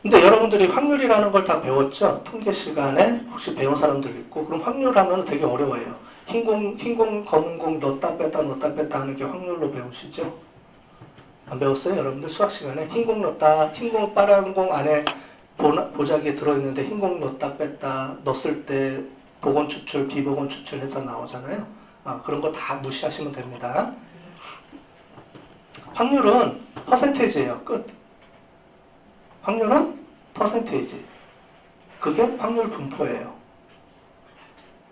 근데 여러분들이 확률이라는 걸 다 배웠죠? 통계 시간에 혹시 배운 사람들 있고, 그럼 확률하면 되게 어려워요. 흰 공, 검은 공 넣었다 뺐다 하는 게 확률로 배우시죠? 안 배웠어요? 여러분들 수학 시간에 흰 공 넣었다, 흰 공 빨간 공 안에 보자기에 들어있는데 흰 공 넣었다 뺐다 넣었을 때 복원 추출, 비복원 추출해서 나오잖아요. 그런 거 다 무시하시면 됩니다. 확률은 퍼센테이지예요. 끝. 확률은 퍼센테이지. 그게 확률 분포예요.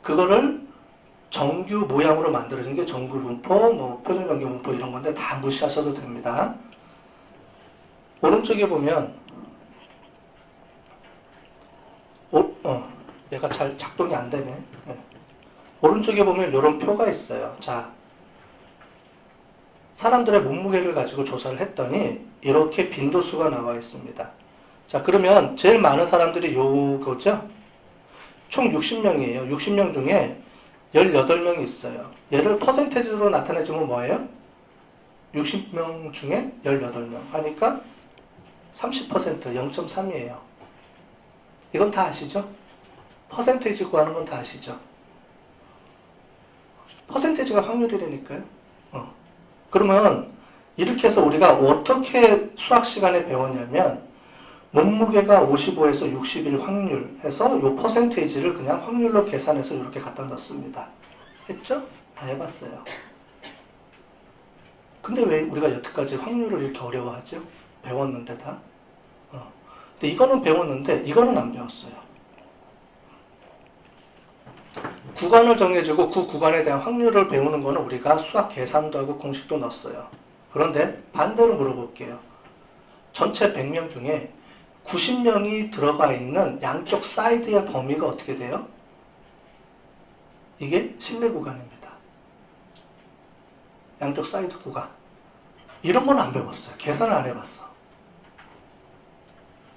그거를 정규 모양으로 만들어진 게 정규 분포, 뭐 표준 정규 분포 이런 건데 다 무시하셔도 됩니다. 오른쪽에 보면 얘가 잘 작동이 안 되네. 네. 오른쪽에 보면 이런 표가 있어요. 자, 사람들의 몸무게를 가지고 조사를 했더니 이렇게 빈도수가 나와 있습니다. 자, 그러면 제일 많은 사람들이 요거죠? 총 60명이에요. 60명 중에 18명이 있어요. 얘를 퍼센테이지로 나타내주면 뭐예요? 60명 중에 18명 하니까 30% 0.3이에요. 이건 다 아시죠? 퍼센테이지 구하는 건 다 아시죠? 퍼센테이지가 확률이라니까요. 그러면 이렇게 해서 우리가 어떻게 수학 시간에 배웠냐면 몸무게가 55에서 60일 확률 해서 요 퍼센테이지를 그냥 확률로 계산해서 이렇게 갖다 넣습니다. 했죠? 다 해봤어요. 근데 왜 우리가 여태까지 확률을 이렇게 어려워하죠? 배웠는데 다. 근데 이거는 배웠는데 이거는 안 배웠어요. 구간을 정해주고 그 구간에 대한 확률을 배우는 거는 우리가 수학 계산도 하고 공식도 넣었어요. 그런데 반대로 물어볼게요. 전체 100명 중에 90명이 들어가 있는 양쪽 사이드의 범위가 어떻게 돼요? 이게 실내 구간입니다. 양쪽 사이드 구간. 이런 건 안 배웠어요. 계산을 안 해봤어.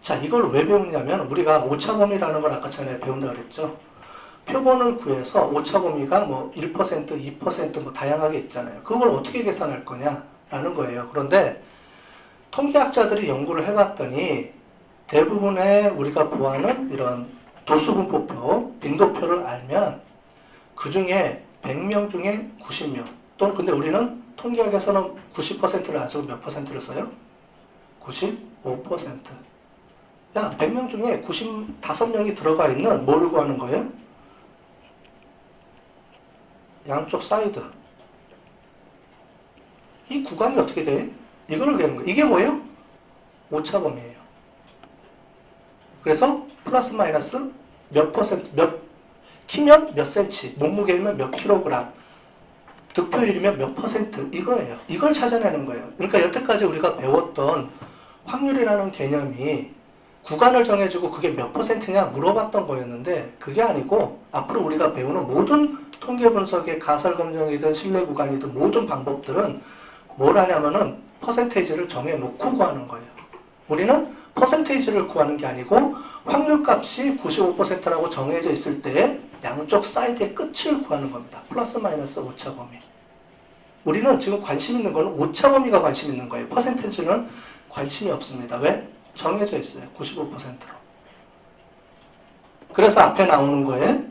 자, 이걸 왜 배우냐면 우리가 오차범위라는 걸 아까 전에 배운다고 그랬죠. 표본을 구해서 오차범위가 뭐 1%, 2% 뭐 다양하게 있잖아요. 그걸 어떻게 계산할 거냐라는 거예요. 그런데 통계학자들이 연구를 해봤더니 대부분의 우리가 보아하는 이런 도수분포표, 빈도표를 알면 그 중에 100명 중에 90명 또는 근데 우리는 통계학에서는 90%를 안 쓰고 몇 %를 써요? 95%. 야, 100명 중에 95명이 들어가 있는 뭐를 구하는 거예요? 양쪽 사이드. 이 구간이 어떻게 돼? 이거를 구하는 거예요. 이게 뭐예요? 오차범위예요. 그래서 플러스 마이너스 몇 퍼센트, 키면 몇 센치, 몸무게면 몇 킬로그램, 득표율이면 몇 퍼센트 이거예요. 이걸 찾아내는 거예요. 그러니까 여태까지 우리가 배웠던 확률이라는 개념이 구간을 정해주고 그게 몇 퍼센트냐 물어봤던 거였는데 그게 아니고 앞으로 우리가 배우는 모든 통계 분석의 가설 검정이든 신뢰 구간이든 모든 방법들은 뭘 하냐면은 퍼센테이지를 정해놓고 구하는 거예요. 우리는 퍼센테이지를 구하는 게 아니고 확률값이 95%라고 정해져 있을 때 양쪽 사이드의 끝을 구하는 겁니다. 플러스 마이너스 오차범위. 우리는 지금 관심 있는 거는 오차범위가 관심 있는 거예요. 퍼센테이지는 관심이 없습니다. 왜? 정해져 있어요. 95%로. 그래서 앞에 나오는 거에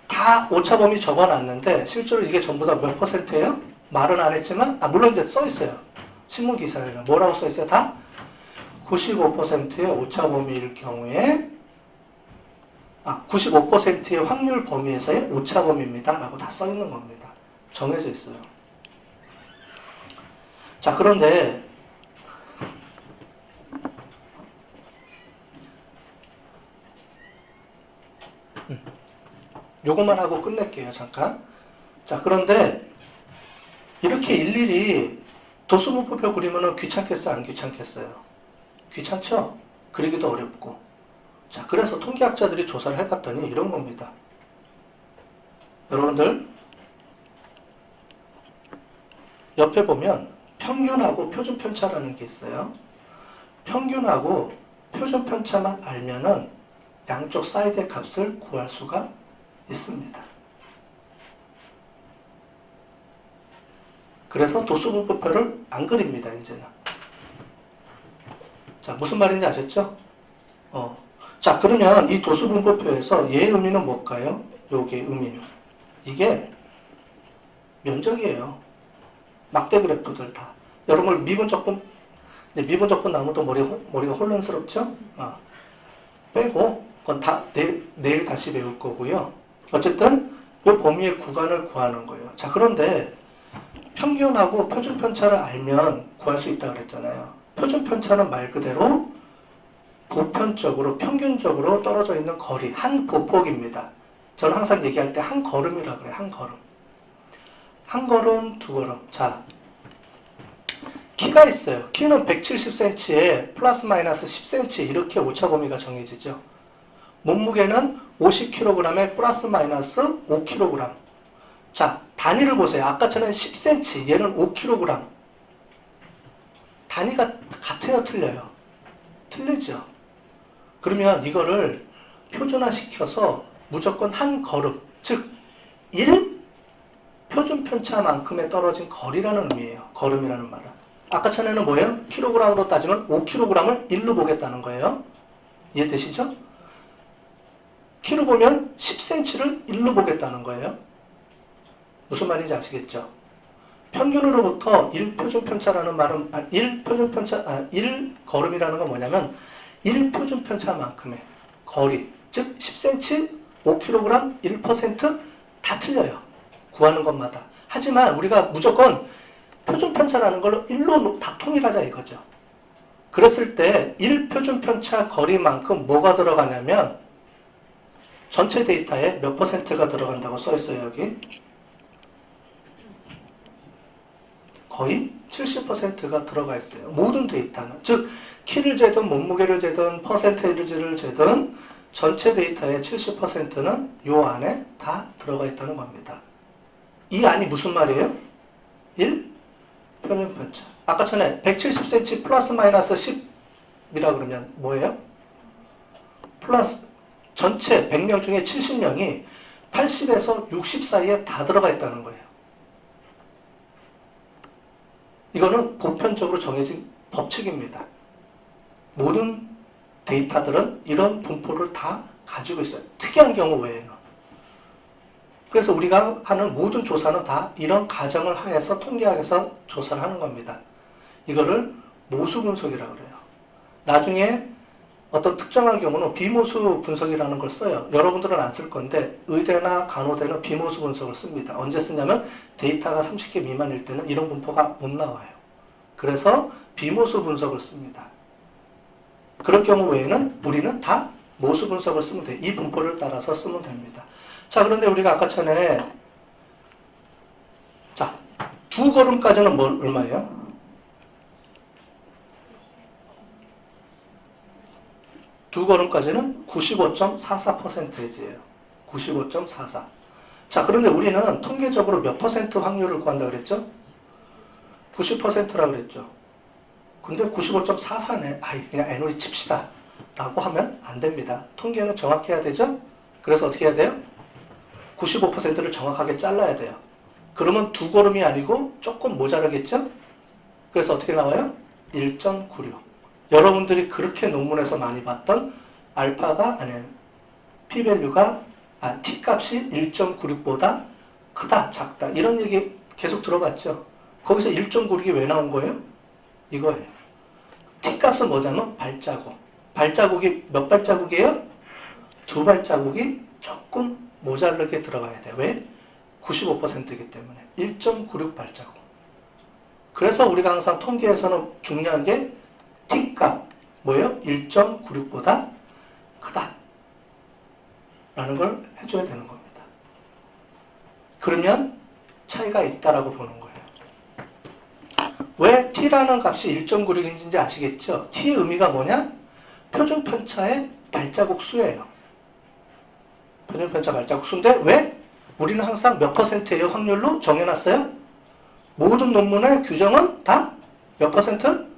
다 오차범위 적어놨는데 실제로 이게 전부 다 몇 %예요? 말은 안 했지만 물론 이제 써 있어요. 신문 기사에는 뭐라고 써 있어요? 다 95%의 오차범위일 경우에 95%의 확률 범위에서의 오차범위입니다. 라고 다 써 있는 겁니다. 정해져 있어요. 자, 그런데 요것만 하고 끝낼게요. 잠깐. 자, 그런데 이렇게 일일이 도수분포표 그리면은 귀찮겠어요? 안 귀찮겠어요? 귀찮죠? 그리기도 어렵고. 자, 그래서 통계학자들이 조사를 해봤더니 이런 겁니다. 여러분들 옆에 보면 평균하고 표준 편차라는 게 있어요. 평균하고 표준 편차만 알면은 양쪽 사이드의 값을 구할 수가 있습니다. 그래서 도수분포표를 안 그립니다. 이제는. 자, 무슨 말인지 아셨죠? 자, 그러면 이 도수분포표에서 얘의 의미는 뭘까요? 요게 의미는. 이게 면적이에요. 막대 그래프들 다. 여러분 미분적분, 이제 미분적분 나오면 또 머리가 혼란스럽죠? 빼고, 그건 다 내일 다시 배울 거고요. 어쨌든 이 범위의 구간을 구하는 거예요. 자, 그런데 평균하고 표준편차를 알면 구할 수 있다고 그랬잖아요. 표준편차는 말 그대로 보편적으로, 평균적으로 떨어져 있는 거리, 한 보폭입니다. 저는 항상 얘기할 때 한 걸음이라고 그래요. 한 걸음. 한 걸음, 두 걸음. 자, 키가 있어요. 키는 170cm에 플러스 마이너스 10cm 이렇게 오차 범위가 정해지죠. 몸무게는 50kg에 플러스 마이너스 5kg. 자, 단위를 보세요. 아까처럼 10cm, 얘는 5kg. 단위가 같아요, 틀려요? 틀리죠. 그러면 이거를 표준화시켜서 무조건 한 걸음, 즉 1 표준편차만큼의 떨어진 거리라는 의미예요. 걸음이라는 말은. 아까처럼는 뭐예요? 킬로그램으로 따지면 5kg을 1로 보겠다는 거예요. 이해되시죠? 키로 보면 10cm를 1로 보겠다는 거예요. 무슨 말인지 아시겠죠? 평균으로부터 1표준편차라는 말은, 1걸음이라는 건 뭐냐면 1표준편차만큼의 거리, 즉 10cm, 5kg, 1% 다 틀려요. 구하는 것마다. 하지만 우리가 무조건 표준편차라는 걸로 1로 다 통일하자 이거죠. 그랬을 때 1표준편차 거리만큼 뭐가 들어가냐면 전체 데이터에 몇 퍼센트가 들어간다고 써있어요, 여기. 거의 70%가 들어가 있어요. 모든 데이터는. 즉, 키를 재든 몸무게를 재든 퍼센테이지를 재든 전체 데이터의 70%는 요 안에 다 들어가 있다는 겁니다. 이 안이 무슨 말이에요? 1. 표준편차. 아까 전에 170cm 플러스 마이너스 10이라 그러면 뭐예요? 플러스 전체 100명 중에 70명이 80에서 60 사이에 다 들어가 있다는 거예요. 이거는 보편적으로 정해진 법칙입니다. 모든 데이터들은 이런 분포를 다 가지고 있어요. 특이한 경우 외에는. 그래서 우리가 하는 모든 조사는 다 이런 가정을 하에서 통계학에서 조사를 하는 겁니다. 이거를 모수 분석이라고 그래요. 나중에 어떤 특정한 경우는 비모수 분석이라는 걸 써요. 여러분들은 안 쓸 건데 의대나 간호대는 비모수 분석을 씁니다. 언제 쓰냐면 데이터가 30개 미만일 때는 이런 분포가 못 나와요. 그래서 비모수 분석을 씁니다. 그런 경우 외에는 우리는 다 모수 분석을 쓰면 돼요. 이 분포를 따라서 쓰면 됩니다. 자, 그런데 우리가 아까 전에 자, 2걸음까지는 얼마예요? 2걸음까지는 95.44%예요. 95.44. 자, 그런데 우리는 통계적으로 몇 퍼센트 확률을 구한다고 그랬죠? 90%라고 그랬죠. 근데 95.44네. 그냥 NOE 칩시다. 라고 하면 안 됩니다. 통계는 정확해야 되죠? 그래서 어떻게 해야 돼요? 95%를 정확하게 잘라야 돼요. 그러면 2걸음이 아니고 조금 모자라겠죠? 그래서 어떻게 나와요? 1.96. 여러분들이 그렇게 논문에서 많이 봤던 알파가, P밸류가, T값이 1.96보다 크다, 작다. 이런 얘기 계속 들어봤죠? 거기서 1.96이 왜 나온 거예요? 이거예요. T값은 뭐냐면 발자국. 발자국이 몇 발자국이에요? 2발자국이 조금 모자르게 들어가야 돼요. 왜? 95%이기 때문에. 1.96 발자국. 그래서 우리가 항상 통계에서는 중요한 게 T값, 뭐예요? 1.96보다 크다. 라는 걸 해줘야 되는 겁니다. 그러면 차이가 있다라고 보는 거예요. 왜 T라는 값이 1.96인지 아시겠죠? T의 의미가 뭐냐? 표준편차의 발자국 수예요. 표준편차 발자국 수인데 왜? 우리는 항상 몇 퍼센트예요? 확률로 정해놨어요? 모든 논문의 규정은 다 몇 퍼센트?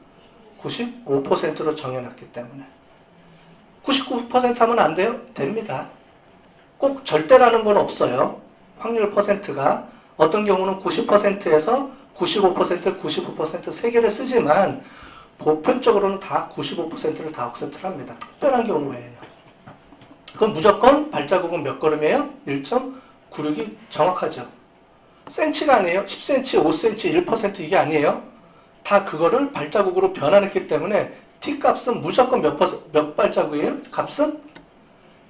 95%로 정해놨기 때문에. 99% 하면 안 돼요? 됩니다. 꼭 절대라는 건 없어요. 확률 퍼센트가. 어떤 경우는 90%에서 95%, 99% 세 개를 쓰지만 보편적으로는 다 95%를 다 억셉트를 합니다. 특별한 경우에는. 그럼 무조건 발자국은 몇 걸음이에요? 1.96이 정확하죠. 센치가 아니에요. 10cm, 5cm, 1% 이게 아니에요. 다 그거를 발자국으로 변환했기 때문에 t 값은 무조건 몇 발자국이에요? 값은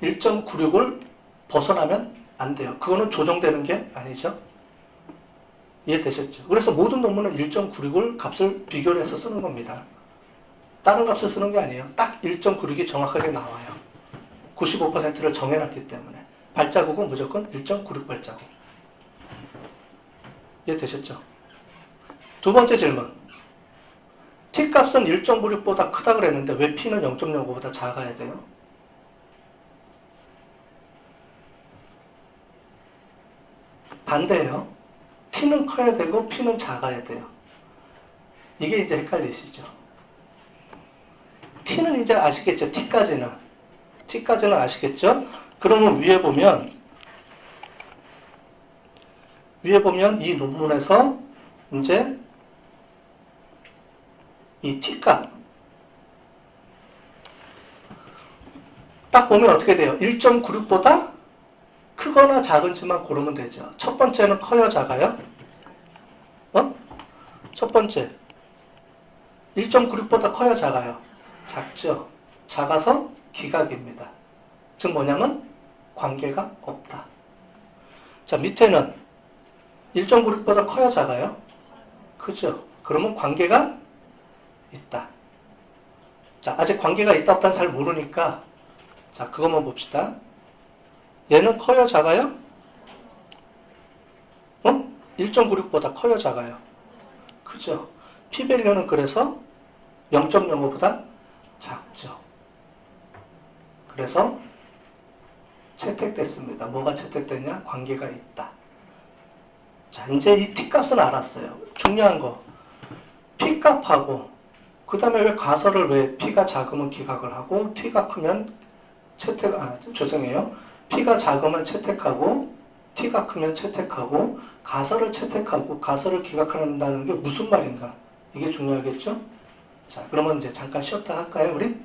1.96을 벗어나면 안 돼요. 그거는 조정되는 게 아니죠. 이해되셨죠? 그래서 모든 논문은 1.96을 값을 비교를 해서 쓰는 겁니다. 다른 값을 쓰는 게 아니에요. 딱 1.96이 정확하게 나와요. 95%를 정해놨기 때문에. 발자국은 무조건 1.96 발자국. 이해되셨죠? 두 번째 질문. t 값은 1.96보다 크다 그랬는데 왜 p는 0.05보다 작아야 돼요? 반대예요. t는 커야 되고 p는 작아야 돼요. 이게 이제 헷갈리시죠? t는 이제 아시겠죠? t까지는 아시겠죠? 그러면 위에 보면 이 논문에서 이제 이 t값 딱 보면 어떻게 돼요? 1.96보다 크거나 작은지만 고르면 되죠. 첫 번째는 커요, 작아요? 첫 번째 1.96보다 커요, 작아요? 작죠. 작아서 기각입니다. 즉 뭐냐면 관계가 없다. 자, 밑에는 1.96보다 커요, 작아요? 그죠? 그러면 관계가 있다. 자, 아직 관계가 있다 없다는 잘 모르니까 자, 그것만 봅시다. 얘는 커요, 작아요? 1.96보다 커요, 작아요? 그죠? p-밸류는 그래서 0.05보다 작죠. 그래서 채택됐습니다. 뭐가 채택됐냐? 관계가 있다. 자, 이제 이 t값은 알았어요. 중요한 거. p값하고 그 다음에 왜 가설을 왜 p가 작으면 기각을 하고 t가 크면 죄송해요. p가 작으면 채택하고 t가 크면 채택하고 가설을 채택하고 가설을 기각한다는 게 무슨 말인가? 이게 중요하겠죠? 자, 그러면 이제 잠깐 쉬었다 할까요, 우리?